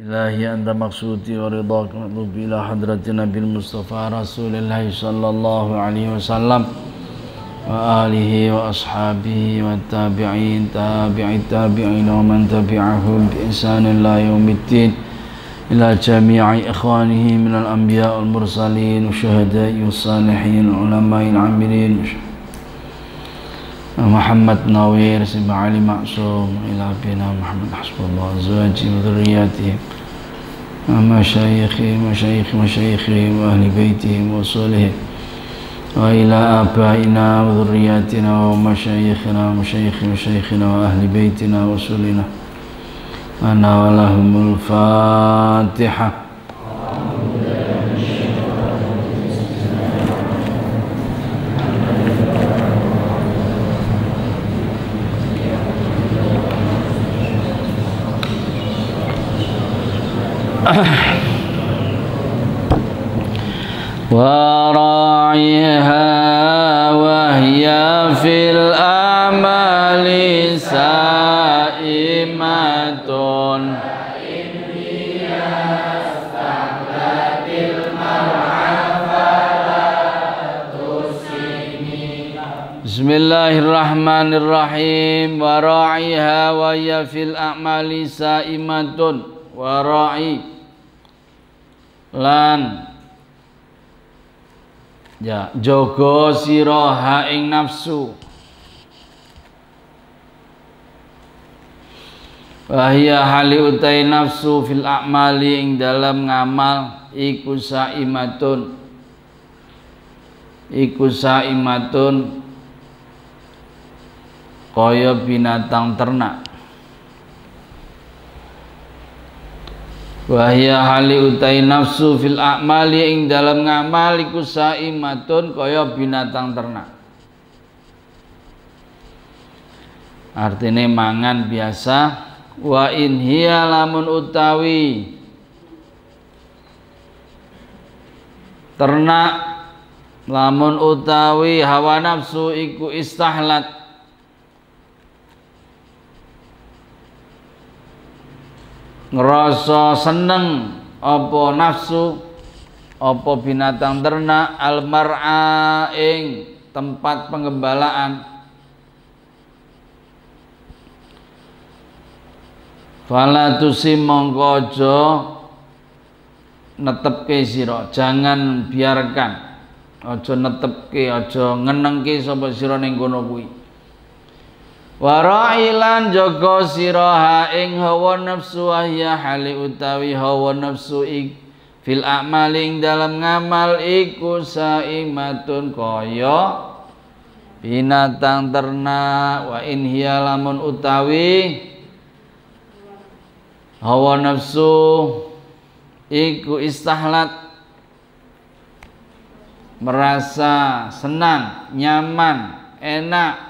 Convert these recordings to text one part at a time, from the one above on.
إلهي أنت مقصودي ورضاك مطلوب إلى حضرة نبي المصطفى رسول الله صلى الله عليه وسلم وآله وأصحابه والتابعين تابع التابعين ومن تبعهم بإحسان إلى يوم الدين إلى جميع إخوانه من الأنبياء والمرسلين والشهداء والصالحين والعلماء العاملين محمد نوير سيدنا علي معصوم إلى أبينا محمد حسب الله أزواجه وذرياته مشايخهم وأهل بيتهم وصولهم وإلى آبائنا وذرياتنا ومشايخنا ومشايخنا وأهل بيتنا وصولنا أنا ولهم الفاتحة. وراعيها وهي في الأعمال سائمة Bismillahirrahmanirrahim. Wara'iha wa ya fil a'mali sa'imatun. Wara'i lan ya jaga sira ha ing nafsu. Wahia hali utai nafsu fil a'mali ing dalam ngamal iku sa'imatun. Iku sa'imatun kaya binatang ternak. Wahia hali utai nafsu fil a'mali ing dalam ngamal iku saimatun kaya binatang ternak. Artine mangan biasa. Wa in hiya lamun utawi ternak, lamun utawi hawa nafsu iku istahlat ngerasa seneng apa nafsu apa binatang ternak al-mar'a ing tempat penggembalaan, fala tusim mongko aja netepke sira, jangan biarkan, aja netepke, aja ngenengke sapa sira ning kono kuwi. Wara'ilan jaga siraha ing hawa nafsu wahya hali utawi hawa nafsu fil a'mali ing dalam ngamal iku saimatun kaya binatang ternak. Wa in hiya lamun utawi hawa nafsu iku istahlat merasa senang, nyaman, enak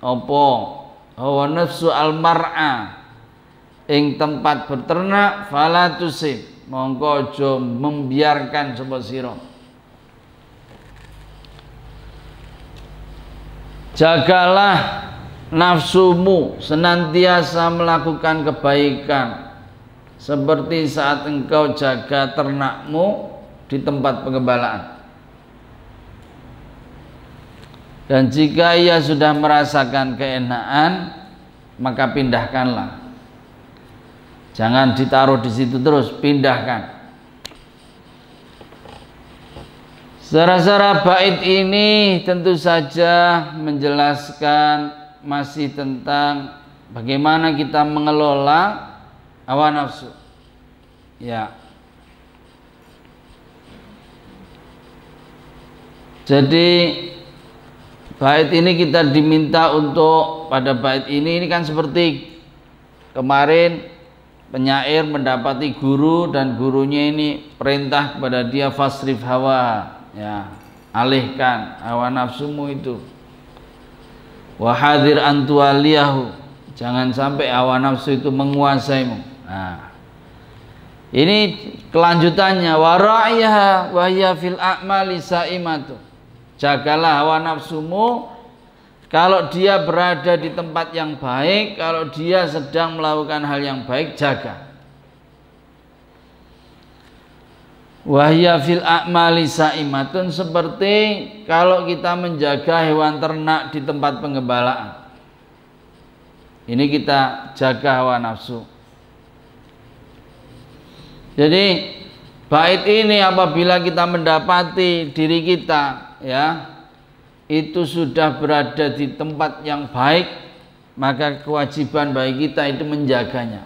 apa hawa nafsu al-mar'a ing tempat berternak, fala tusib mongko aja membiarkan sapa sira. Jagalah nafsumu senantiasa melakukan kebaikan seperti saat engkau jaga ternakmu di tempat penggembalaan. Dan jika ia sudah merasakan keenaan, maka pindahkanlah. Jangan ditaruh di situ terus, pindahkan. Secara bait ini tentu saja menjelaskan masih tentang bagaimana kita mengelola hawa nafsu. Ya. Jadi bait ini kita diminta untuk pada bait ini kan seperti kemarin penyair mendapati guru dan gurunya ini perintah kepada dia fasrif hawa, ya, alihkan hawa nafsumu itu. Wa hadir antualiyahu, jangan sampai hawa nafsu itu menguasaimu. Nah, ini kelanjutannya wara'iha wa hiya fil a'mali saimatu. Jagalah hawa nafsumu kalau dia berada di tempat yang baik, kalau dia sedang melakukan hal yang baik, jaga. Wahya fil a'mali saimatun, seperti kalau kita menjaga hewan ternak di tempat penggembalaan. Ini kita jaga hawa nafsu. Jadi bait ini apabila kita mendapati diri kita ya itu sudah berada di tempat yang baik, maka kewajiban bagi kita itu menjaganya.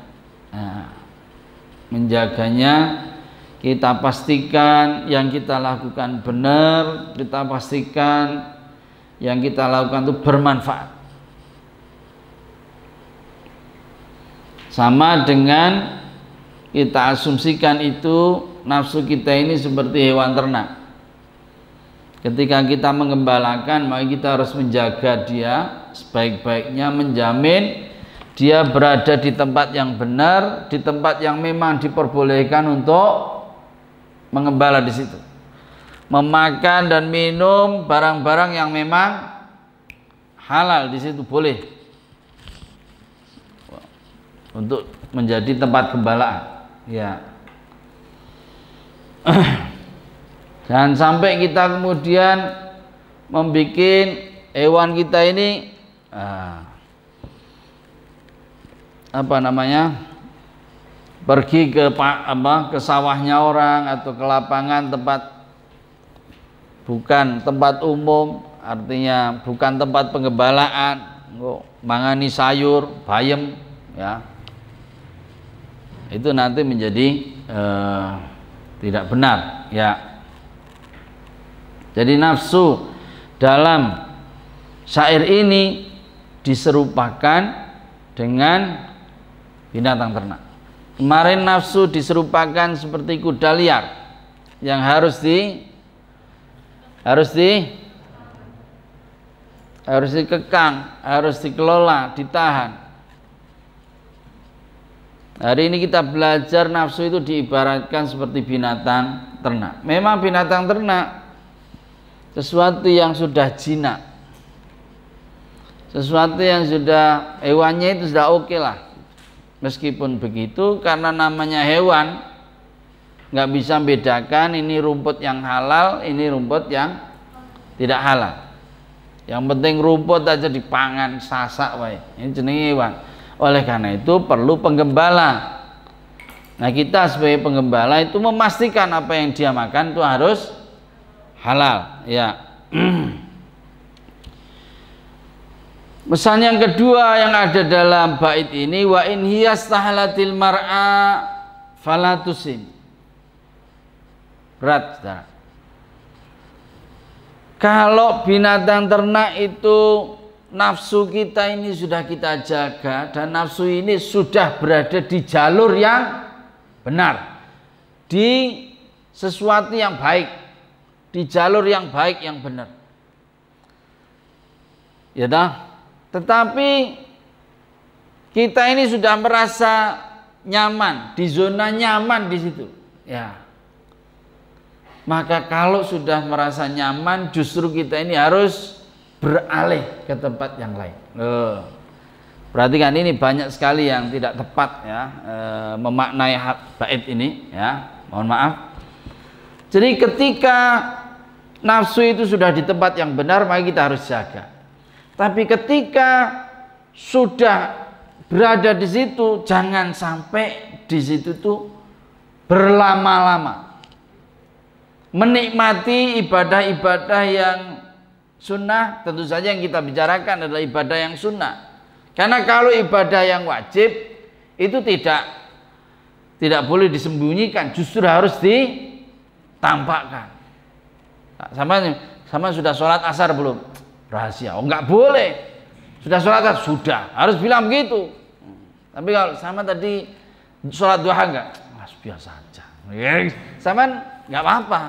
Nah, menjaganya, kita pastikan yang kita lakukan benar, kita pastikan yang kita lakukan itu bermanfaat. Sama dengan kita asumsikan itu nafsu kita ini seperti hewan ternak. Ketika kita menggembalakan, maka kita harus menjaga dia sebaik-baiknya, menjamin dia berada di tempat yang benar, di tempat yang memang diperbolehkan untuk mengembala di situ, memakan dan minum barang-barang yang memang halal di situ boleh untuk menjadi tempat gembalaan. Ya, jangan sampai kita kemudian membuat hewan kita ini pergi ke sawahnya orang atau ke lapangan tempat bukan tempat umum, artinya bukan tempat penggembalaan, mangani sayur, bayem, ya. Itu nanti menjadi tidak benar, ya. Jadi nafsu dalam syair ini diserupakan dengan binatang ternak. Kemarin nafsu diserupakan seperti kuda liar yang harus dikekang, harus dikelola, ditahan. Hari ini kita belajar nafsu itu diibaratkan seperti binatang ternak. Memang binatang ternak sesuatu yang sudah jinak, sesuatu yang sudah hewannya itu sudah oke lah. Meskipun begitu, karena namanya hewan, nggak bisa bedakan ini rumput yang halal, ini rumput yang tidak halal. Yang penting rumput aja dipangan, sasak wae. Ini jenenge hewan. Oleh karena itu perlu penggembala. Nah, kita sebagai penggembala itu memastikan apa yang dia makan itu harus halal, ya. Pesan yang kedua yang ada dalam bait ini, wa in hiyastahalatil mar'a falatusim. Berat, saudara. Kalau binatang ternak itu nafsu kita ini sudah kita jaga, dan nafsu ini sudah berada di jalur yang benar, di sesuatu yang baik, di jalur yang baik yang benar, ya dah. Tetapi kita ini sudah merasa nyaman, di zona nyaman di situ, ya. Maka kalau sudah merasa nyaman, justru kita ini harus beralih ke tempat yang lain. Perhatikan, ini banyak sekali yang tidak tepat, ya, memaknai bait ini, ya. Mohon maaf. Jadi ketika nafsu itu sudah di tempat yang benar, maka kita harus jaga. Tapi ketika sudah berada di situ, jangan sampai di situ tuh berlama-lama. Menikmati ibadah-ibadah yang sunnah, tentu saja yang kita bicarakan adalah ibadah yang sunnah. Karena kalau ibadah yang wajib itu tidak boleh disembunyikan, justru harus ditampakkan. Sama sudah sholat asar belum? Rahasia. Oh, enggak boleh. Sudah sholat asar? Sudah. Harus bilang begitu. Tapi kalau sama tadi sholat duha enggak? Mas, biasa aja. Sama enggak apa-apa.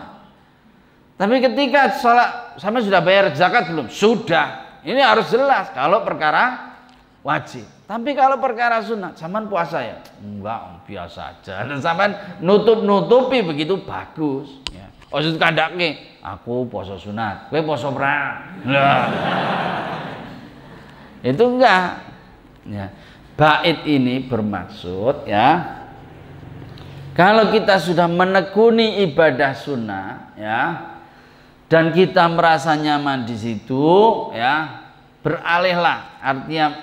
Tapi ketika sholat, sama sudah bayar zakat belum? Sudah. Ini harus jelas kalau perkara wajib. Tapi kalau perkara sunat, saman puasa ya? Enggak, biasa aja. Dan saman nutupi begitu bagus. Ya. Maksud kandake, aku puasa sunat, kowe puasa perang. Lah. Itu enggak. Ya. Bait ini bermaksud, ya, Kalau kita sudah menekuni ibadah sunnah, ya, dan kita merasa nyaman di situ, ya, beralihlah. Artinya,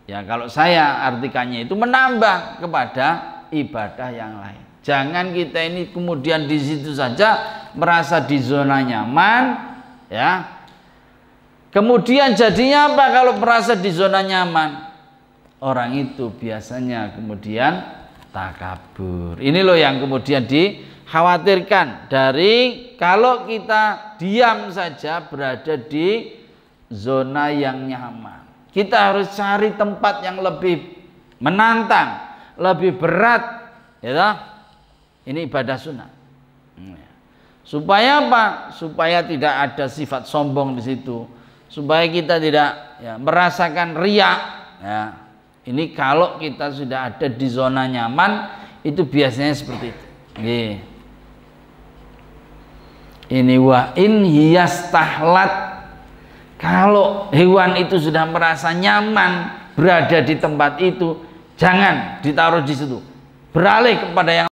ya, kalau saya artikannya itu menambah kepada ibadah yang lain. Jangan kita ini kemudian di situ saja merasa di zona nyaman, ya. Kemudian jadinya apa kalau merasa di zona nyaman? Orang itu biasanya kemudian takabur. Ini loh yang kemudian dikhawatirkan dari kalau kita diam saja berada di zona yang nyaman. Kita harus cari tempat yang lebih menantang, lebih berat, ya. Ini ibadah sunnah. Supaya apa? Supaya tidak ada sifat sombong di situ. Supaya kita tidak, ya, merasakan riak. Ya. Ini kalau kita sudah ada di zona nyaman, itu biasanya seperti itu. Ini wa in hiyastahlat. Kalau hewan itu sudah merasa nyaman berada di tempat itu, jangan ditaruh di situ. Beralih kepada yang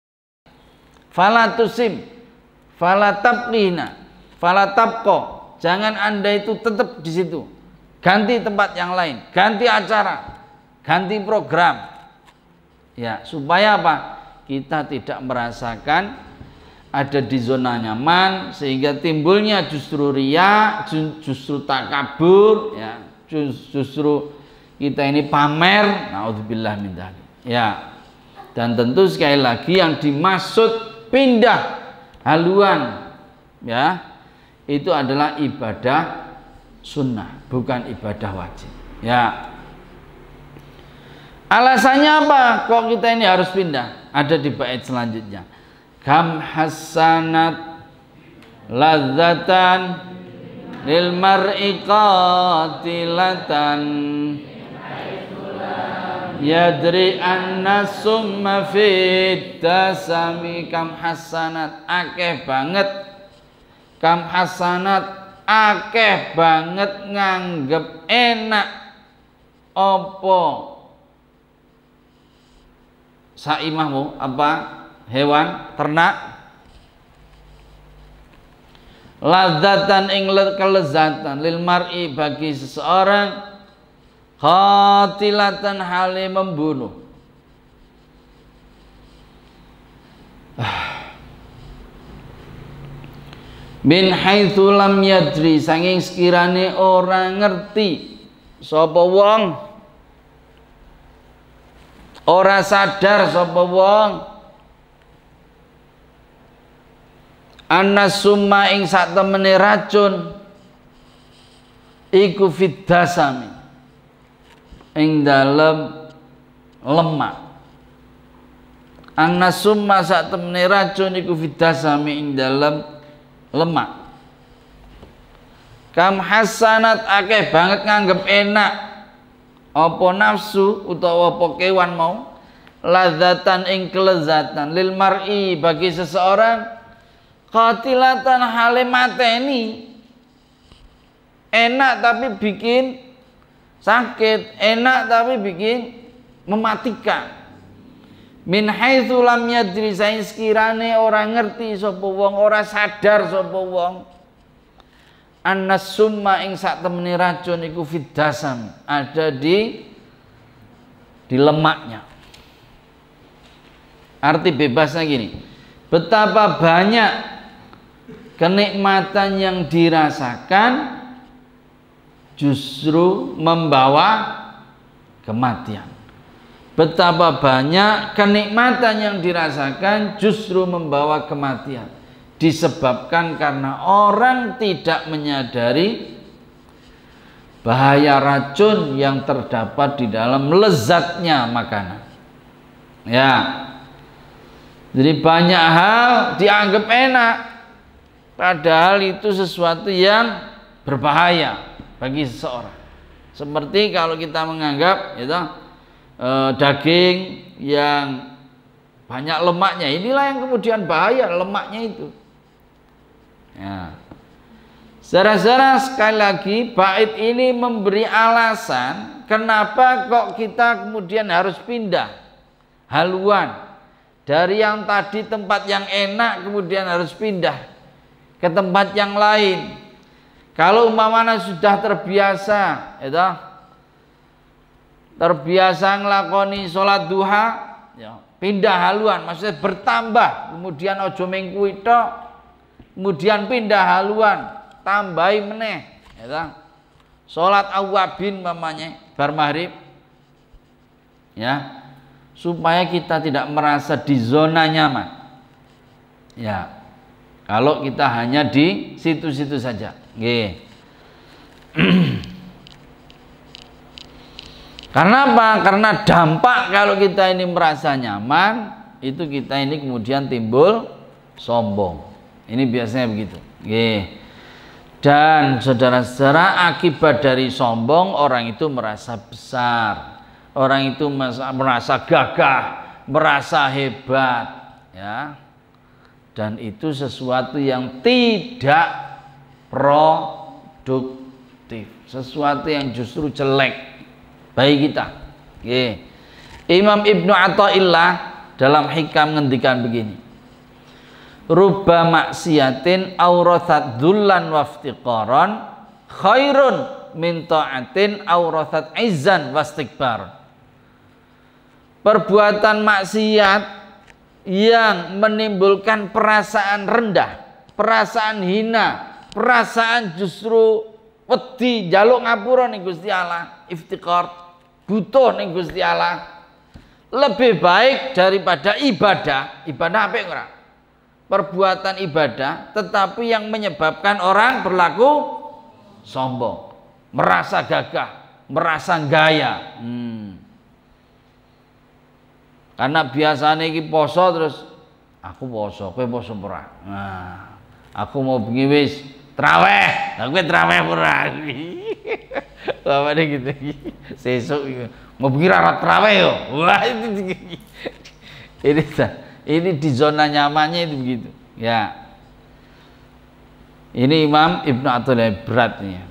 fala tusim, fala tabqina, fala tabqa. Jangan Anda itu tetap di situ. Ganti tempat yang lain, ganti acara, ganti program. Ya, supaya apa? Kita tidak merasakan ada di zona nyaman sehingga timbulnya justru riya, justru takabur, ya, justru kita ini pamer. Naudzubillah min dzalik. Ya. Dan tentu sekali lagi yang dimaksud pindah haluan, ya, itu adalah ibadah sunnah, bukan ibadah wajib. Ya. Alasannya apa? Kok kita ini harus pindah? Ada di bait selanjutnya. Kam hasanat ladzatan lil mar'i qatilatan yadri anna summa fit tasami. Kam hasanat, akeh banget. Kam hasanat, akeh banget nganggep enak apa saimahmu, apa hewan ternak, ladzatan ing kelezatan lil mar'i bagi seseorang, qatilatan hale membunuh. Min haitsu lam yadri, saking sekirane ora ngerti sapa wong, ora sadar sapa wong, anna summa ing sak temene racun iku fiddasami ing dalem lemak. Anna summa sak temene racun iku fiddasami ing dalem lemak. Kam hasanat, akeh banget nganggep enak apa nafsu utawa apa kewan mau, ladzatan ing kelezatan lil mar'i bagi seseorang, qatilatan hale mateni. Enak tapi bikin sakit, enak tapi bikin mematikan. Min haitsu lam yadri, saing sekirane ora ngerti sapa wong, ora sadar sapa wong, annas summa ing sak temene racun iku fiddasam, ada di lemaknya. Arti bebasnya gini, betapa banyak kenikmatan yang dirasakan justru membawa kematian. Betapa banyak kenikmatan yang dirasakan justru membawa kematian, disebabkan karena orang tidak menyadari bahaya racun yang terdapat di dalam lezatnya makanan. Ya, jadi banyak hal dianggap enak, padahal itu sesuatu yang berbahaya bagi seseorang. Seperti kalau kita menganggap, gitu, daging yang banyak lemaknya, inilah yang kemudian bahaya, lemaknya itu. Ya. Saudara-saudara, sekali lagi bait ini memberi alasan kenapa kok kita kemudian harus pindah haluan Dari yang tadi tempat yang enak kemudian harus pindah ke tempat yang lain. Kalau umpamanya sudah terbiasa, itu terbiasa ngelakoni sholat duha, ya, pindah haluan, maksudnya bertambah, kemudian ojo mengku itu, kemudian pindah haluan, tambahi meneh, ya, sholat awabin mamanya bar maghrib, ya, supaya kita tidak merasa di zona nyaman, ya. Kalau kita hanya di situ-situ saja, Karena apa? Karena dampak kalau kita ini merasa nyaman, itu kita ini kemudian timbul sombong. Ini biasanya begitu. Dan saudara-saudara, akibat dari sombong orang itu merasa besar, orang itu merasa gagah, merasa hebat, ya. Dan itu sesuatu yang tidak produktif, sesuatu yang justru jelek bagi kita. Imam Ibnu Athaillah dalam Hikam ngendikan begini, rubba maksiatin aurathat dzullan waftiqaran khairun min ta'atin aurathat izzan wastikbar. Perbuatan maksiat yang menimbulkan perasaan rendah, perasaan hina, perasaan justru wedi njaluk ngapura ning Gusti Allah, iftiqar, butuh ning Gusti Allah, lebih baik daripada ibadah. Ibadah apa ora? Perbuatan ibadah tetapi yang menyebabkan orang berlaku sombong, merasa gagah, merasa gaya. Karena biasanya iki poso terus aku poso, kowe poso ora? Nah, aku mau bengi wis traweh. Lah kowe traweh ora? Bapaknya gitu. Sesuk mau bengi ra traweh yo. Wah, ini di zona nyamannya itu begitu. Ya. Ini Imam Ibnu Athaillah berat nih.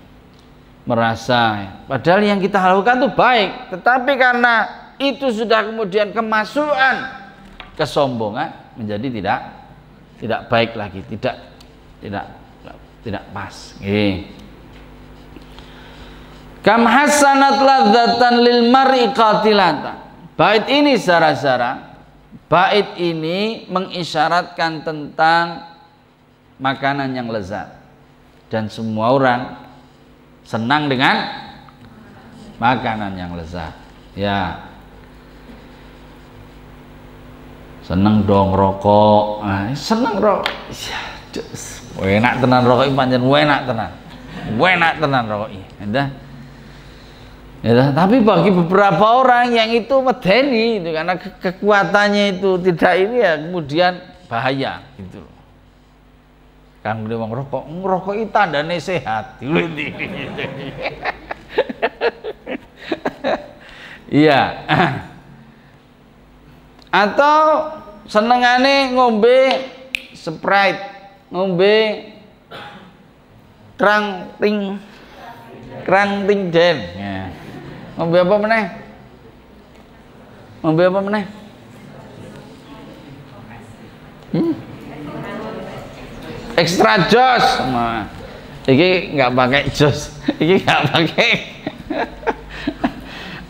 Merasa padahal yang kita lakukan itu baik, tetapi karena itu sudah kemudian kemasukan kesombongan, menjadi tidak baik lagi, tidak pas. Kam hasanat ladzatan lil mar'i qatilatan. Bait ini saudara-saudara, bait ini mengisyaratkan tentang makanan yang lezat, dan semua orang senang dengan makanan yang lezat, ya. Seneng dong rokok, seneng rokok, enak tenan rokok ini, pancen enak tenan rokok ini, ya. Tapi bagi beberapa orang yang itu medeni, itu karena kekuatannya itu tidak ini, ya kemudian bahaya gitu. Kan udah ngerokok itu tandanya sehat, iya. Atau senengane ngombe Sprite, ngombe krang ting den, ya. Ngombe apa meneh? Extra jos, sama. Iki nggak pakai jos, iki nggak pakai.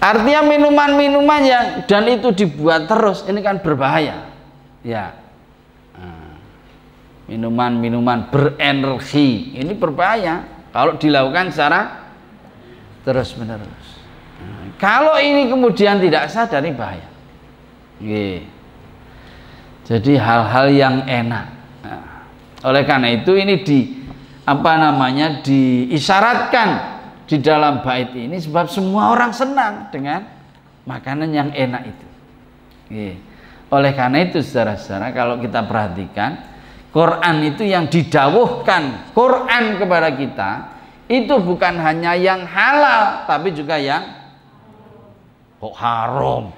Artinya minuman-minuman yang dan itu dibuat terus, ini kan berbahaya, ya. Minuman-minuman berenergi ini berbahaya kalau dilakukan secara terus-menerus. Kalau ini kemudian tidak sadar, ini bahaya. Jadi hal-hal yang enak. Oleh karena itu ini diisyaratkan di dalam bait ini, sebab semua orang senang dengan makanan yang enak itu. Oleh karena itu saudara-saudara, kalau kita perhatikan Quran itu yang didawuhkan Quran kepada kita itu bukan hanya yang halal, tapi juga yang kok haram.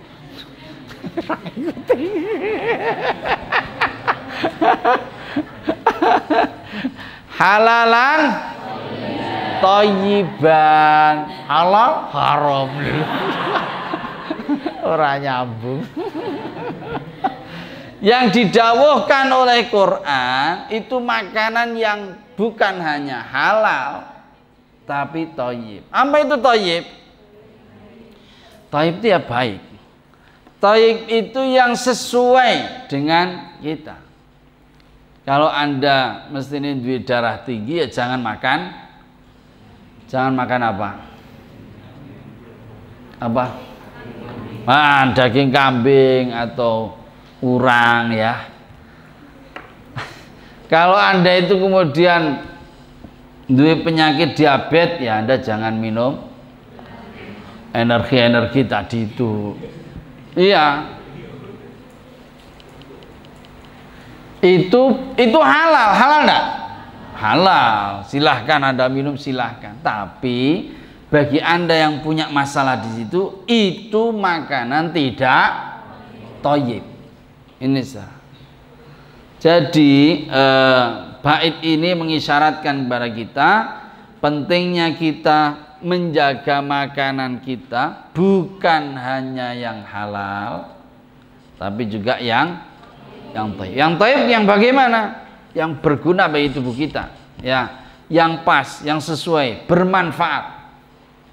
Halalan thayyiban, halal haram. Ora nyambung. Yang didawuhkan oleh Quran itu makanan yang bukan hanya halal tapi thayyib. Apa itu thayyib? Thayyib itu ya baik. Thayyib itu yang sesuai dengan kita. Kalau Anda mestinya duit darah tinggi ya jangan makan apa? Apa? Daging kambing atau urang ya. Kalau Anda itu kemudian duit penyakit diabetes ya Anda jangan minum energi tadi itu. Iya. Itu halal enggak? Halal. Silahkan Anda minum silahkan. Tapi bagi Anda yang punya masalah di situ itu makanan tidak thayyib. Ini sah. Jadi bait ini mengisyaratkan kepada kita pentingnya kita menjaga makanan kita bukan hanya yang halal tapi juga yang thayyib. Yang thayyib yang bagaimana? Yang berguna bagi tubuh kita, ya, yang pas, yang sesuai, bermanfaat.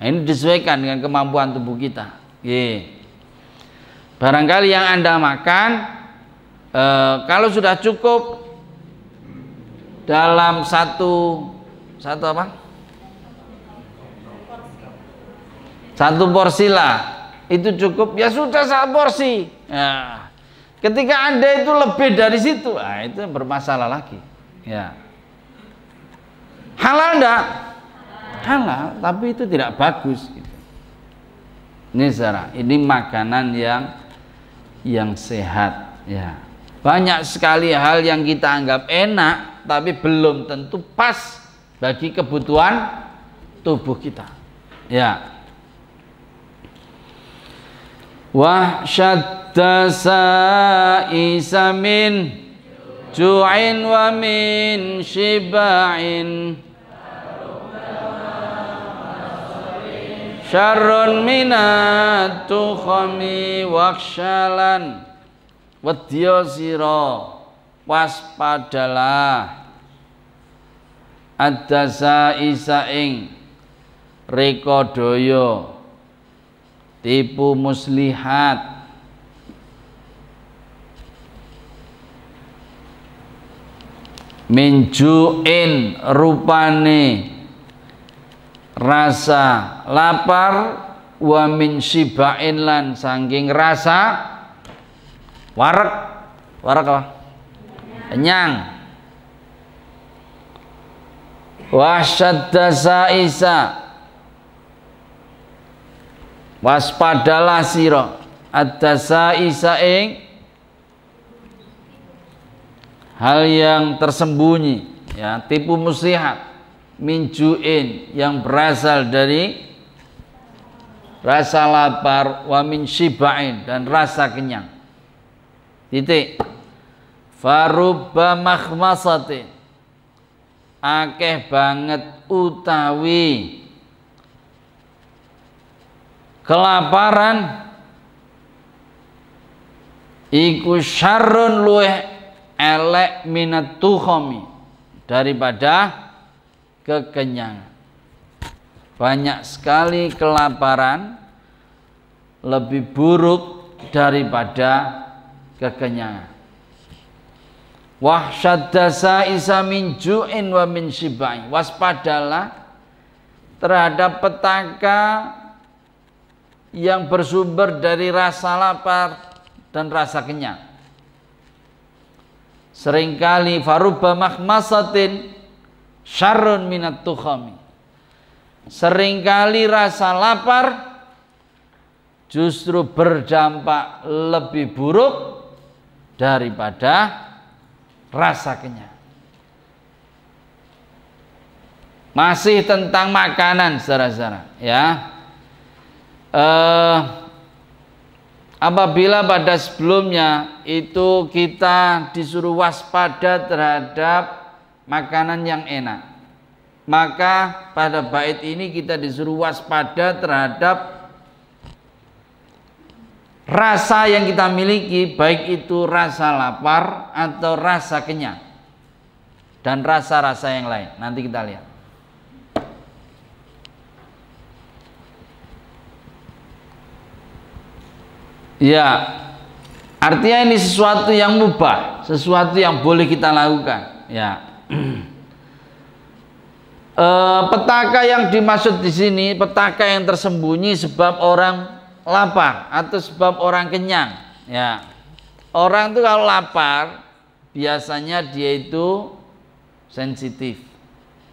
Nah, ini disesuaikan dengan kemampuan tubuh kita. Barangkali yang Anda makan kalau sudah cukup dalam satu porsi lah, itu cukup ya sudah satu porsi. Ya. Ketika Anda itu lebih dari situ, itu bermasalah lagi. Ya. Halal enggak? Halal, tapi itu tidak bagus. Gitu. Ini saudara, ini makanan yang sehat. Ya. Banyak sekali hal yang kita anggap enak, tapi belum tentu pas bagi kebutuhan tubuh kita. Ya. Wahsyadda sa'isa min ju'in wa min shiba'in syarrun minat tukhami wakshalan wedya sira waspadalah adda sa'isa ing reka daya tipu muslihat minjuin rupane rasa lapar wa min shibain lan saking rasa warak apa? Kenyang. Wasyadda sa'isa waspadalah sira adasa isaing hal yang tersembunyi ya tipu muslihat minjuin yang berasal dari rasa lapar wa min shibain dan rasa kenyang. Titik. Farubba makhmasatin akeh banget utawi kelaparan iku syarrun luweh elek minat tukhami daripada kekenyangan. Banyak sekali kelaparan lebih buruk daripada kekenyangan. Wahsyadda sa'isa min ju'in wa min shibain. Waspadalah terhadap petaka yang bersumber dari rasa lapar dan rasa kenyang. Seringkali farubba makhmasatin syarrun minat tukhami. Seringkali rasa lapar justru berdampak lebih buruk daripada rasa kenyang. Masih tentang makanan saudara-saudara ya. Apabila pada sebelumnya itu kita disuruh waspada terhadap makanan yang enak, maka pada bait ini kita disuruh waspada terhadap rasa yang kita miliki, baik itu rasa lapar atau rasa kenyang dan rasa-rasa yang lain. Nanti kita lihat. Ya, artinya ini sesuatu yang mubah, sesuatu yang boleh kita lakukan. Ya. Petaka yang dimaksud di sini, petaka yang tersembunyi sebab orang lapar atau sebab orang kenyang. Ya, orang itu kalau lapar biasanya dia itu sensitif,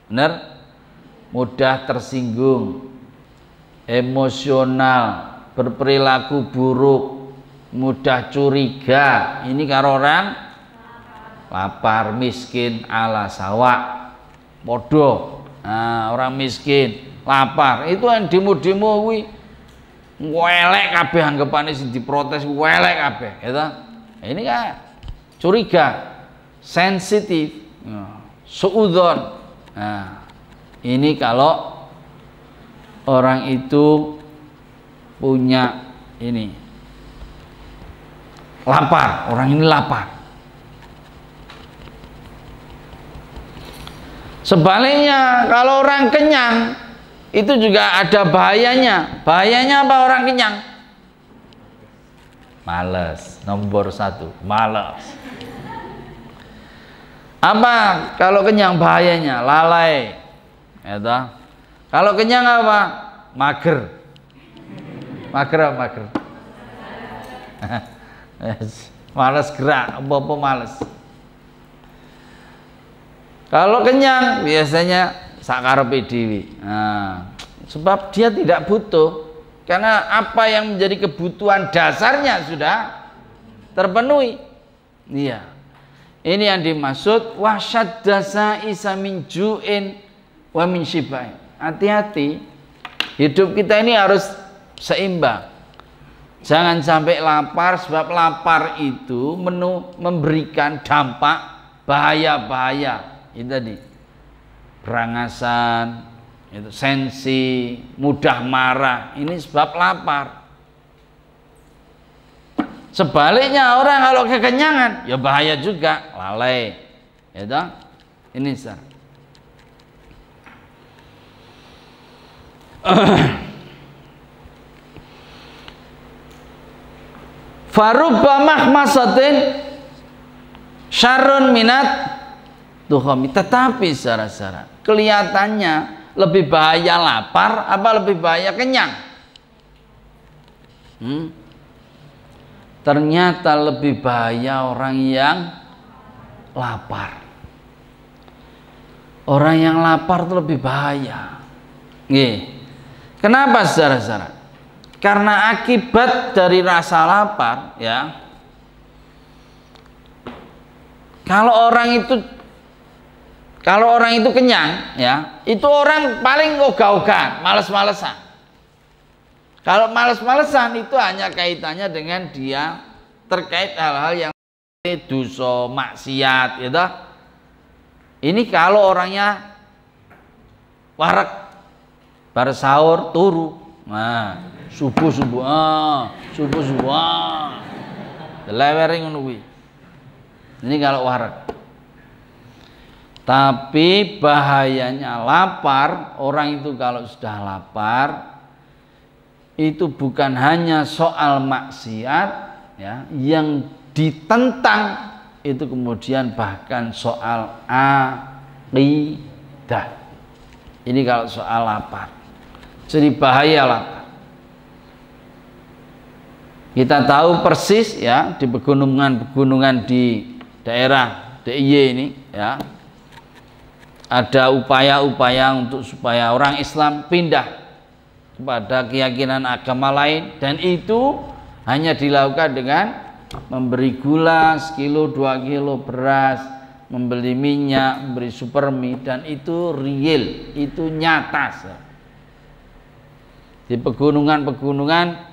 benar, mudah tersinggung, emosional, berperilaku buruk, mudah curiga. Ini kalau orang lapar, miskin ala sawa, bodoh. Nah, orang miskin lapar itu yang demo-demo kuwi welek kabeh, anggapane sing diprotes welek kabeh, gitu. Ini kan curiga, sensitif, suudzon. Nah, ini kalau orang itu punya ini lapar, orang ini lapar. Sebaliknya kalau orang kenyang itu juga ada bahayanya. Bahayanya apa orang kenyang? Males, nomor satu, males. Apa kalau kenyang bahayanya? Lalai. Gitu. Kalau kenyang apa? Mager. Mager apa mager? Males gerak, apa-apa males. Kalau kenyang biasanya sakarepe dhewe. Nah, sebab dia tidak butuh, karena apa yang menjadi kebutuhan dasarnya sudah terpenuhi. Iya. Ini yang dimaksud wasyaddasa isa min ju'in wa min shibain. Hati-hati, hidup kita ini harus seimbang. Jangan sampai lapar, sebab lapar itu memberikan dampak bahaya-bahaya. Itu tadi berangasan, itu sensi, mudah marah. Ini sebab lapar. Sebaliknya orang kalau kekenyangan ya bahaya juga, lalai. Itu ini sah. Farubba mahmasatin syarrun minat tuhami. Tetapi secara kelihatannya lebih bahaya lapar apa lebih bahaya kenyang? Ternyata lebih bahaya orang yang lapar. Orang yang lapar itu lebih bahaya. Kenapa saudara-saudara? Karena akibat dari rasa lapar, ya. Kalau orang itu kenyang, ya, itu orang paling ogah-ogahan, males-malesan. Kalau males-malesan itu hanya kaitannya dengan dia terkait hal-hal yang dosa, maksiat, gitu. Ini kalau orangnya wareg, bar sahur turu, nah, subuh, lewering ngono kuwi. Ini kalau wareg. Tapi bahayanya lapar, orang itu kalau sudah lapar itu bukan hanya soal maksiat, ya, yang ditentang itu kemudian bahkan soal akidah. Ini kalau soal lapar. Jadi bahaya lapar. Kita tahu persis, ya, di pegunungan-pegunungan di daerah DIY ini, ya, ada upaya-upaya untuk supaya orang Islam pindah kepada keyakinan agama lain, dan itu hanya dilakukan dengan memberi gula sekilo 2 kilo, beras, membeli minyak, memberi supermi, dan itu real, itu nyata. Di pegunungan-pegunungan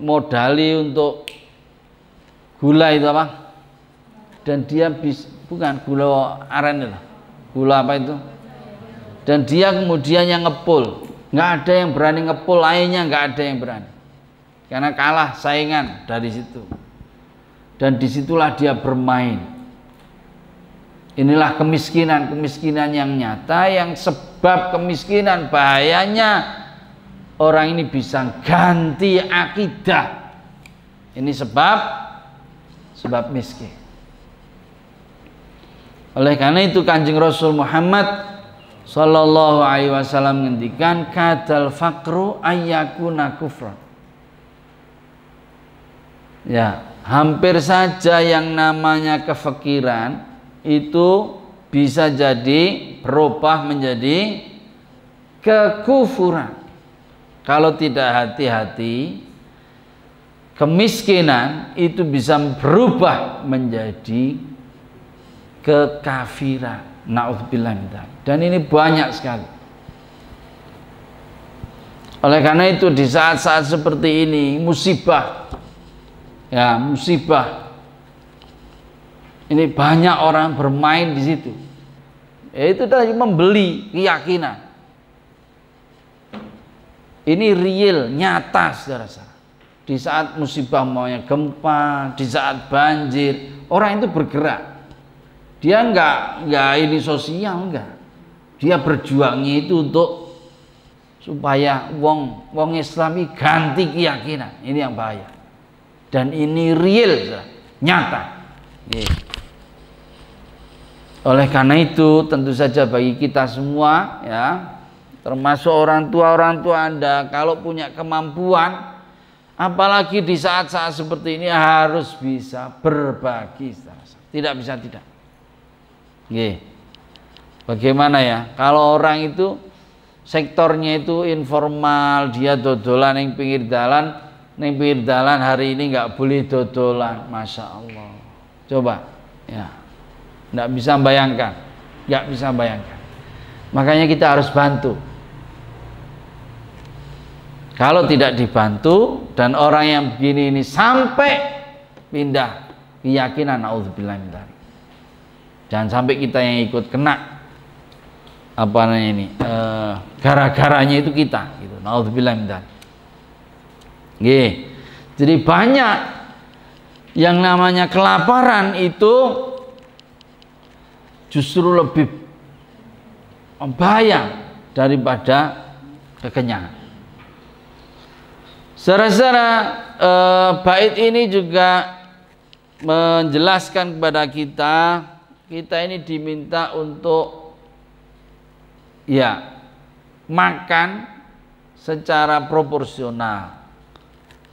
modali untuk gula itu apa? Dan dia bukan gula aren itu, gula apa itu? Dan dia kemudian yang ngepul Nggak ada yang berani ngepul lainnya, nggak ada yang berani. Karena kalah saingan dari situ. Dan disitulah dia bermain. Inilah kemiskinan yang nyata, yang sebab kemiskinan bahayanya orang ini bisa ganti akidah. Ini sebab miskin. Oleh karena itu Kanjeng Rasul Muhammad sallallahu alaihi wasallam ngendikan kadal faqru ayyakuna kufra. Ya, hampir saja yang namanya kefakiran itu bisa jadi berubah menjadi kekufuran. Kalau tidak hati-hati, kemiskinan itu bisa berubah menjadi kekafiran. Na'udzubillah min dzalik. Dan ini banyak sekali. Oleh karena itu di saat-saat seperti ini musibah, ya musibah. Ini banyak orang bermain di situ. Itu tadi membeli keyakinan. Ini real, nyata saudara-saudara. Di saat musibah maunya gempa, di saat banjir, orang itu bergerak. Dia enggak ini sosial, enggak. Dia berjuangnya itu untuk supaya wong Islami ganti keyakinan. Ini yang bahaya. Dan ini real, nyata. Oleh karena itu tentu saja bagi kita semua, ya, termasuk orang tua Anda, kalau punya kemampuan, apalagi di saat-saat seperti ini harus bisa berbagi. Tidak bisa tidak. Bagaimana ya? Kalau orang itu sektornya itu informal, dia dodolan yang pinggir jalan, hari ini nggak boleh dodolan, masya Allah. Coba, ya, nggak bisa bayangkan. Makanya kita harus bantu. Kalau tidak dibantu dan orang yang begini ini sampai pindah keyakinan, naudzubillah min dzalik. Jangan sampai kita yang ikut kena apa namanya ini gara-garanya itu kita gitu. Naudzubillah min dzalik. Jadi banyak yang namanya kelaparan itu justru lebih bahaya daripada kekenyangan. Saudara-saudara, bait ini juga menjelaskan kepada kita ini diminta untuk ya makan secara proporsional,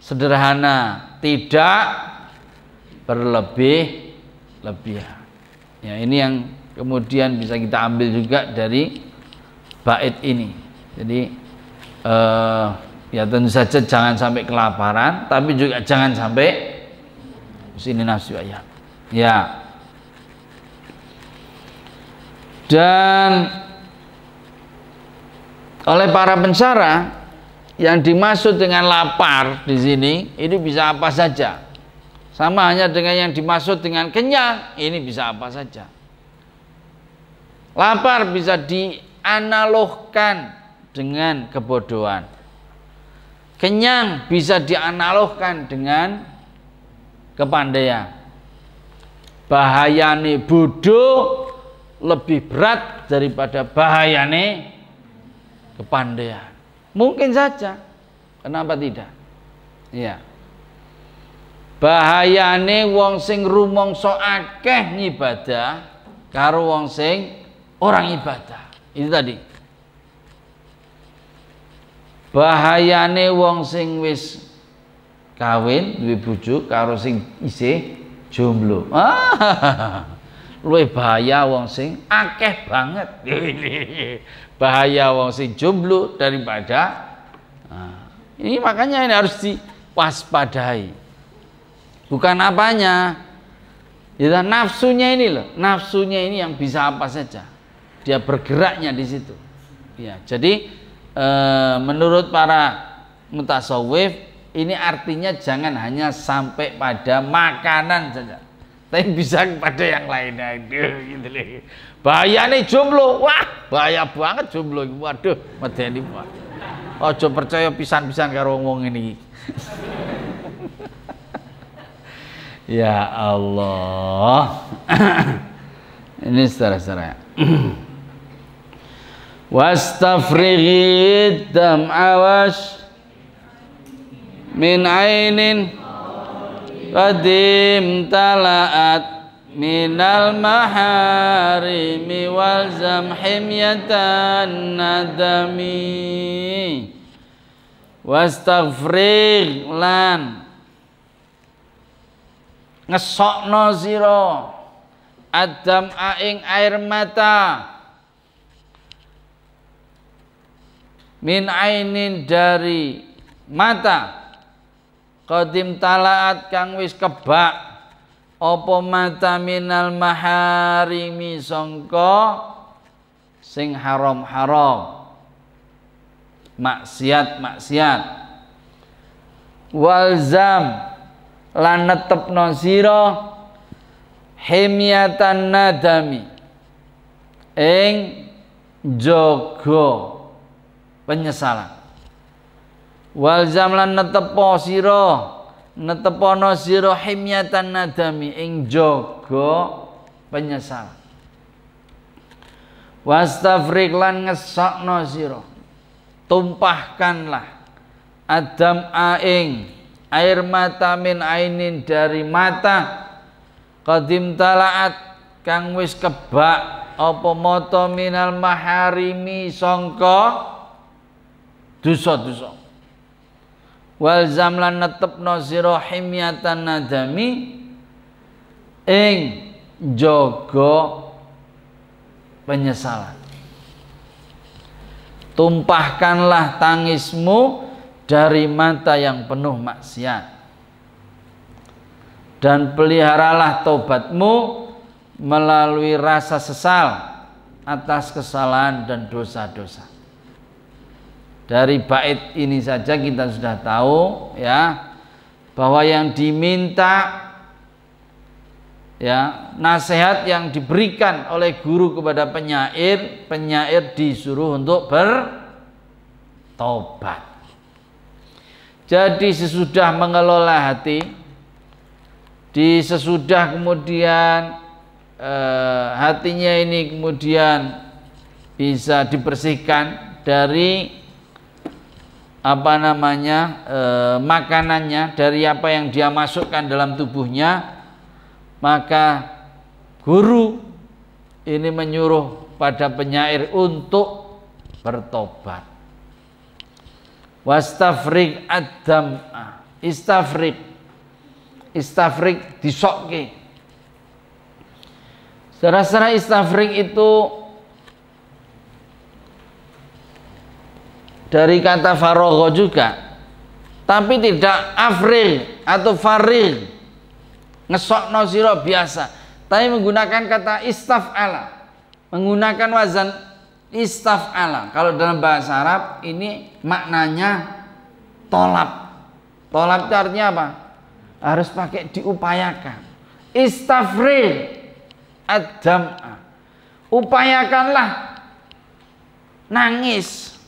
sederhana, tidak berlebih-lebihan. Ya, ini yang kemudian bisa kita ambil juga dari bait ini. Jadi ya tentu saja jangan sampai kelaparan, tapi juga jangan sampai sini nafsu ayam. Ya. Dan oleh para pensyarah yang dimaksud dengan lapar di sini ini bisa apa saja. Sama hanya dengan yang dimaksud dengan kenyang, ini bisa apa saja. Lapar bisa dianalogkan dengan kebodohan. Kenyang bisa dianalogkan dengan kepandaian. Bahayane bodoh lebih berat daripada bahayane kepandaian. Mungkin saja. Kenapa tidak? Ya. Bahayane wong sing rumangsa akeh ngibadah karo wong sing orang ibadah. Itu tadi. Bahayane wong sing wis kawin duwe bojo karo sing isih jomblo. Luwih bahaya wong sing akeh banget. Bahaya wong sing jomblo daripada ini, makanya ini harus diwaspadai. Bukan apanya, ya nafsunya ini loh. Nafsunya ini yang bisa apa saja. Dia bergeraknya di situ. Ya, jadi menurut para mutasawwif ini artinya jangan hanya sampai pada makanan saja, tapi bisa kepada yang lainnya. Gitu. Bahaya nih jomblo, wah bahaya banget jomblo. Waduh, medeni Ojo percaya pisan-pisan karo wong ini. Ya Allah. Ini saudara-saudara. Wastafrighi dam'awas min ainin qadim tala'at minal maharimi wal zamhimyatan nadami. Wastaghfir lan ngesokno sira adam aing air mata min ainin dari mata qadim talaat kang wis kebak apa mata minal maharimi sangka sing haram-haram maksiat walzam lan netepno sira himyatan nadami ing jaga penyesalan. Walzam lan netepono sira himyatan nadami ing jaga penyesalan. Wastafrik lan ngesokno sira tumpahkanlah adam aing air mata min ainin dari mata qadim talaat kang wis kebak apa mata minal maharimi sangka dosa-dosa. Wal zamlan netepno sira himyatan nadami ing jaga penyesalan. Tumpahkanlah tangismu dari mata yang penuh maksiat dan peliharalah tobatmu melalui rasa sesal atas kesalahan dan dosa-dosa. Dari bait ini saja kita sudah tahu ya bahwa yang diminta ya nasihat yang diberikan oleh guru kepada penyair disuruh untuk bertobat. Jadi sesudah mengelola hati, sesudah kemudian hatinya ini kemudian bisa dibersihkan dari makanannya, dari apa yang dia masukkan dalam tubuhnya, maka guru ini menyuruh pada penyair untuk bertobat. Wastafrik ad-dam'a, istafrik disokke. Saudara-saudara, istafrik itu dari kata faragha juga, tapi tidak afril atau farir, ngesokno sira biasa, tapi menggunakan kata istaf'ala, menggunakan wazan istaf'ala. Kalau dalam bahasa Arab ini maknanya tolab. Tolab itu artinya apa? Harus pakai diupayakan. Istafril ad-dam'a, upayakanlah nangis.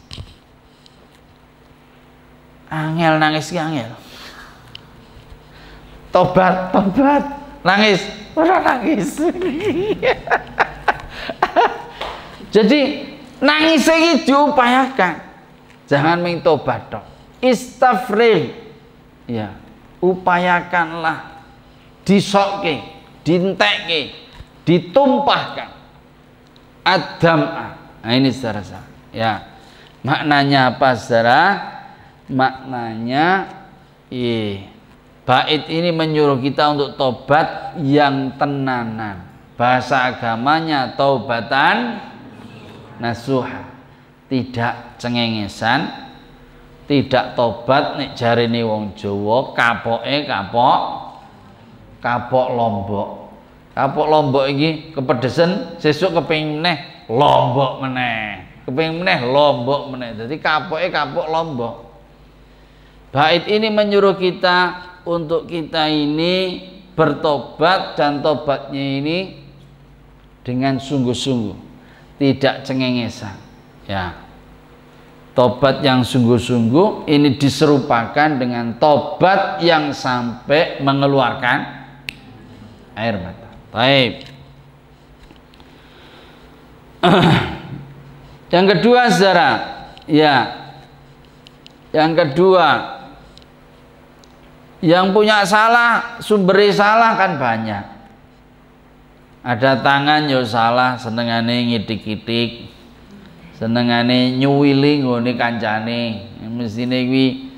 Angel nangis ki angel. Tobat nangis, ora nangis. Jadi nangis iki diupayakan. Jangan main tobat tok. Istafril. Ya, upayakanlah disokke, dintekke, ditumpahkan. Ad-dam'a. Nah ini saudara. Ya. Maknanya apa saudara? Maknanya bait ini menyuruh kita untuk tobat yang tenanan. Bahasa agamanya taubatan nasuha, tidak cengengesan, tidak tobat nek jarene wong Jawa kapoke kapok lombok. Kapok lombok iki kepedesen, sesuk kepengin meneh lombok meneh. Kepengin meneh lombok meneh. Dadi kapoke kapok lombok. Bait ini menyuruh kita untuk kita ini bertobat, dan tobatnya ini dengan sungguh-sungguh, tidak cengengesan. Ya. Tobat yang sungguh-sungguh ini diserupakan dengan tobat yang sampai mengeluarkan air mata. Baik. Yang kedua, saudara, ya. Yang kedua, yang punya salah, sumber salah kan banyak. Ada tangan yo salah, senengane ngidik-idik, senengane nyuwili ngene kancane, mestine kuwi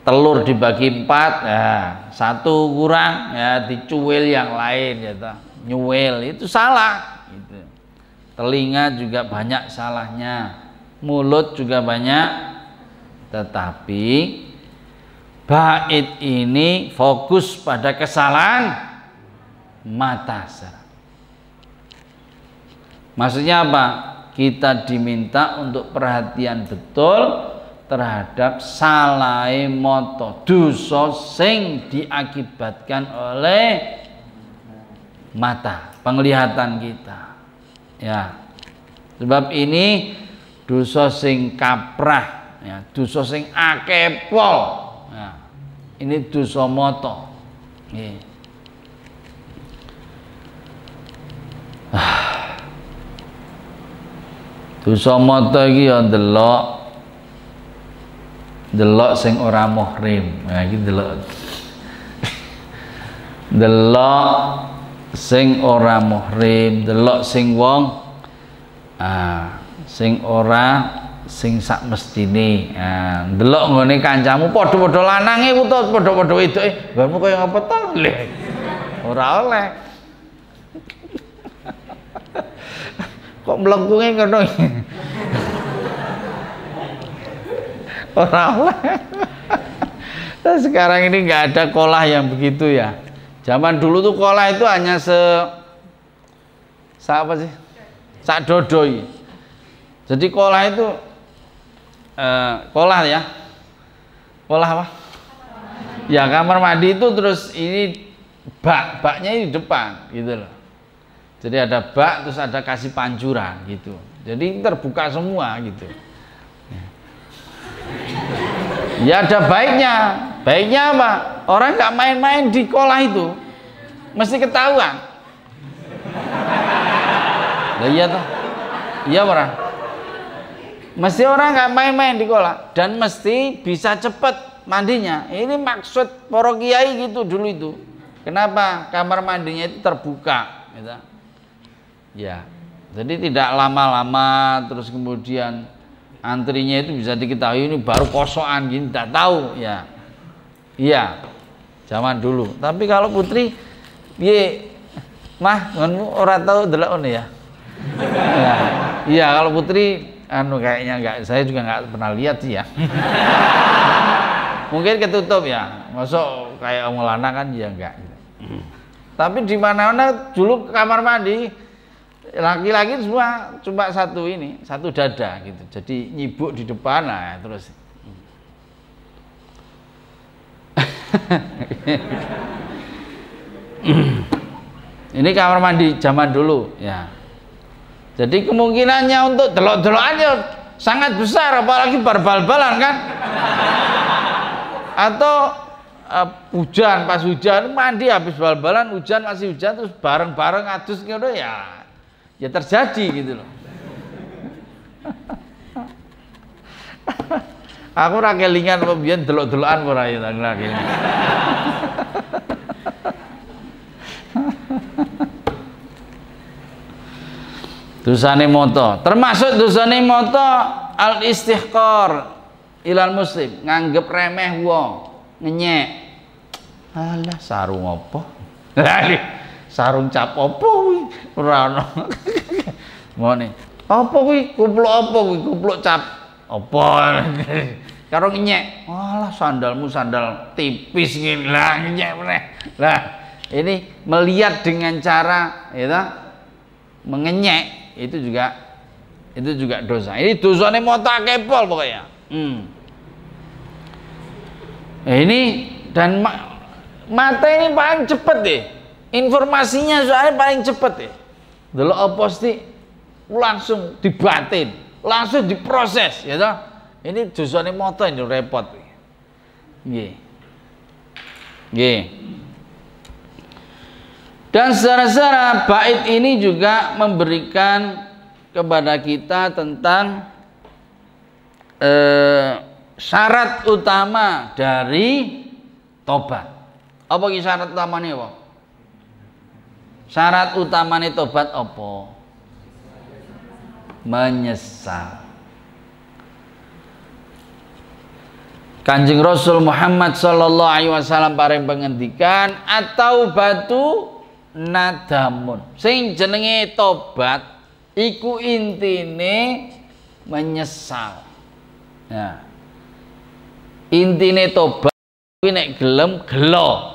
telur dibagi 4, ya, 1 kurang, ya dicuwil yang lain, ya toh. Nyuwil itu salah gitu. Telinga juga banyak salahnya, mulut juga banyak, tetapi bait ini fokus pada kesalahan mata. Maksudnya apa? Kita diminta untuk perhatian betul terhadap salai moto, dosa sing diakibatkan oleh mata, penglihatan kita. Ya. Sebab ini dosa sing kaprah, ya, dosa sing akeh pol. Ya. Ini dosa moto. Nggih. Dosa mata iki ya delok sing ora muhrim. Nah iki delok sing ora muhrim, delok sing wong sing ora sing sak mestine. Delok ngene kancamu padha-padha lanange utawa padha-padha wedoke, nggonmu kaya ngapa to? Ora oleh. Kok mlengkunge ngono. Ora oleh. Nah, sekarang ini nggak ada kolah yang begitu ya. Zaman dulu tuh kolah itu hanya apa sih? Sak dodoi. Jadi kolah itu kolah ya. Kolah apa? Ya kamar mandi itu terus ini baknya ini di depan gitu loh. Jadi ada bak terus ada kasih pancuran gitu. Jadi terbuka semua gitu. Ya ada baiknya. Baiknya apa? Orang nggak main-main di kolah itu, mesti ketahuan. Nah, iya toh? Iya orang. Mesti orang nggak main-main di kolah dan mesti bisa cepat mandinya. Ini maksud para kiai gitu dulu itu. Kenapa kamar mandinya itu terbuka? Gitu. Ya, jadi tidak lama-lama terus kemudian antrinya itu bisa diketahui ini baru kosokan gini, tidak tahu ya. Iya, zaman dulu. Tapi kalau putri, piye, mah, orang tahu delok ya. Iya, kalau putri, kayaknya enggak. Saya juga nggak pernah lihat sih ya. Mungkin ketutup ya. Masuk kayak orang lana kan ya enggak. Tapi di mana-mana dulu kamar mandi laki-laki semua cuma satu dada gitu. Jadi nyibuk di depan lah terus. Ini kamar mandi zaman dulu ya. Jadi kemungkinannya untuk delok-delokannya sangat besar, apalagi bal-balan kan. Atau hujan, pas hujan mandi habis bal-balan, hujan masih hujan terus bareng-bareng adus gitu ya terjadi gitu loh. Aku ora kelingan apa biyen delok-delokan ora ya lagi. Dosane moto, termasuk dosane moto al istihqar ilal muslim, nganggep remeh wong, ngenyek. Alah sarung apa? Sarung cap apa kuwi? Ora ono. Ngene. Apa kuwi? Kupluk apa kuwi? Kupluk cap apa? Karo ngenyek. Alah sandalmu sandal tipis ngene. Lah ngenyek meneh. Lah ini melihat dengan cara ya mengenyek itu juga dosa. Ini dosane mota kepol pokoknya. Ini dan mata ini paling cepet deh. Informasinya soalnya paling cepet ya. Delok apa sih langsung dibatin, langsung diproses, ya toh. Ini dosane moto ini repot. Nggih. Nggih. Dan secara bait ini juga memberikan kepada kita tentang syarat utama dari tobat. Apa ki syarat utamanya apa? Syarat utamanya tobat apa? Menyesal. Kanjeng Rasul Muhammad sallallahu alaihi wasallam paring pengendikan atau batu nadamun. Sing jenenge tobat iku intine menyesal. Nah, intine tobat kuwi nek gelem gelo.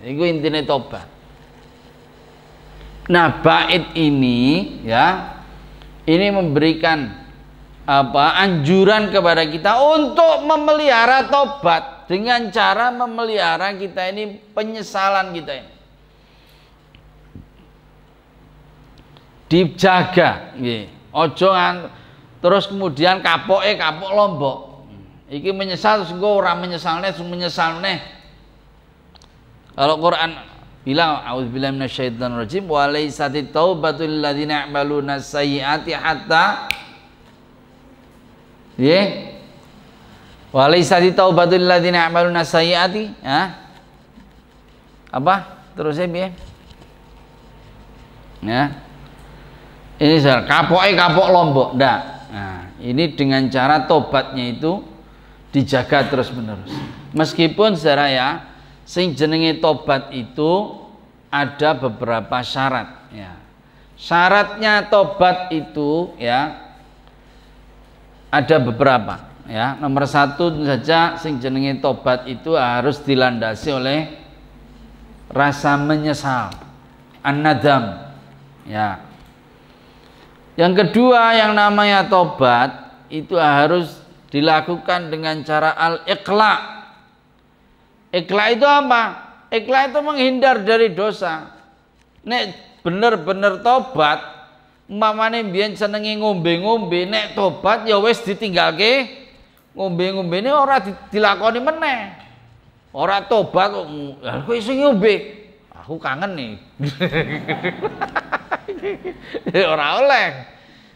Iku intine tobat. Nah, bait ini ya, ini memberikan anjuran kepada kita untuk memelihara tobat dengan cara memelihara kita ini penyesalan kita ini. Dijaga, nggih. Ojo terus kemudian kapok lombok. Iki menyesal terus engko ora menyesalne, menyesalne. Kalau Quran bilang auzubillahi minasyaitonir rajim wa laysatit taubatu lil ladzina ya'maluna sayyi'ati hatta wa laysatit taubatu lil ladzina ya'maluna sayyi'ati apa terusnya piye ya ini kapok lombok ndak. Nah, ini dengan cara tobatnya itu dijaga terus menerus. Meskipun saudara ya, sing jenenge tobat itu ada beberapa syarat ya. Syaratnya tobat itu ya ada beberapa ya. Nomor satu saja, sing jenenge tobat itu harus dilandasi oleh rasa menyesal, an-nadam ya. Yang kedua, yang namanya tobat itu harus dilakukan dengan cara al-iqla. Iqla itu apa? Iqla itu menghindar dari dosa. Nek bener-bener tobat, umpamane mbiyen senenge ngombe-ngombe, nek tobat ya wis ditinggalke ngombe-ngombene ora dilakoni meneh. Ora tobat kok kowe sing ngombe. Aku kangen nih. Ora oleh.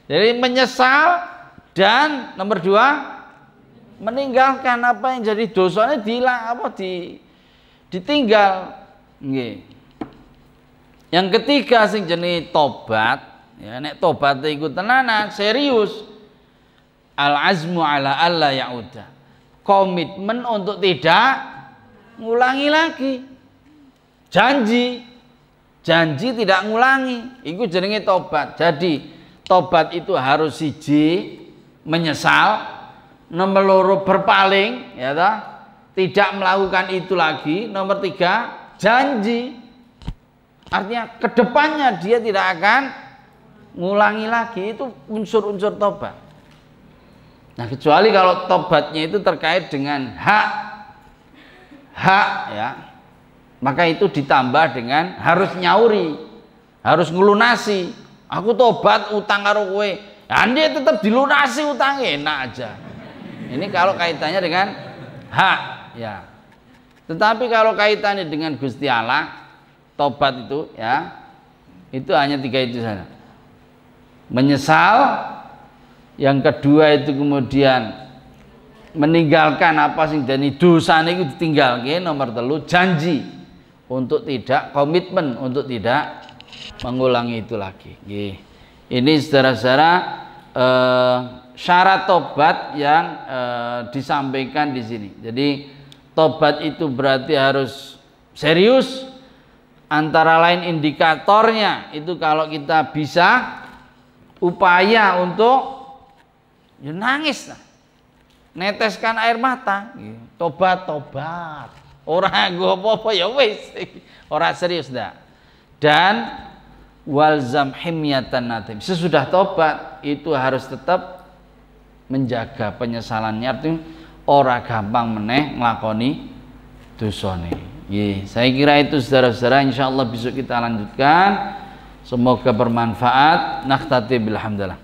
Jadi menyesal dan nomor dua meninggalkan apa yang jadi dosanya ditinggal. Nggih. Yang ketiga sing jenenge tobat, ya nek tobat iku tenanan serius. Al azmu ala alla yauda. Komitmen untuk tidak ngulangi lagi. Janji tidak ngulangi, itu jenenge tobat. Jadi tobat itu harus siji menyesal, nomor loro berpaling, ya toh, tidak melakukan itu lagi. Nomor tiga janji, artinya kedepannya dia tidak akan ngulangi lagi. Itu unsur-unsur tobat. Nah, kecuali kalau tobatnya itu terkait dengan hak ya. Maka itu ditambah dengan harus nyauri, harus ngelunasi. Aku tobat utang karo kowe. Dia tetap dilunasi utangnya, enak aja. Ini kalau kaitannya dengan hak, ya. Tetapi kalau kaitannya dengan Gusti Allah, tobat itu, ya, itu hanya tiga itu saja. Menyesal, yang kedua itu kemudian meninggalkan apa sing dene dosane iku ditinggalke, nomor telu janji untuk tidak komitmen untuk tidak mengulangi itu lagi. Ini saudara-saudara syarat tobat yang disampaikan di sini. Jadi tobat itu berarti harus serius. Antara lain indikatornya itu kalau kita bisa upaya untuk nangis, neteskan air mata, tobat. Orang gue apa ya wis, orang serius dah. Dan walzam himyatan nadim. Sesudah tobat itu harus tetap menjaga penyesalannya. Artinya orang gampang meneh nglakoni dosane. Saya kira itu saudara-saudara. Insyaallah besok kita lanjutkan. Semoga bermanfaat. Nakhtati bilhamdulillah.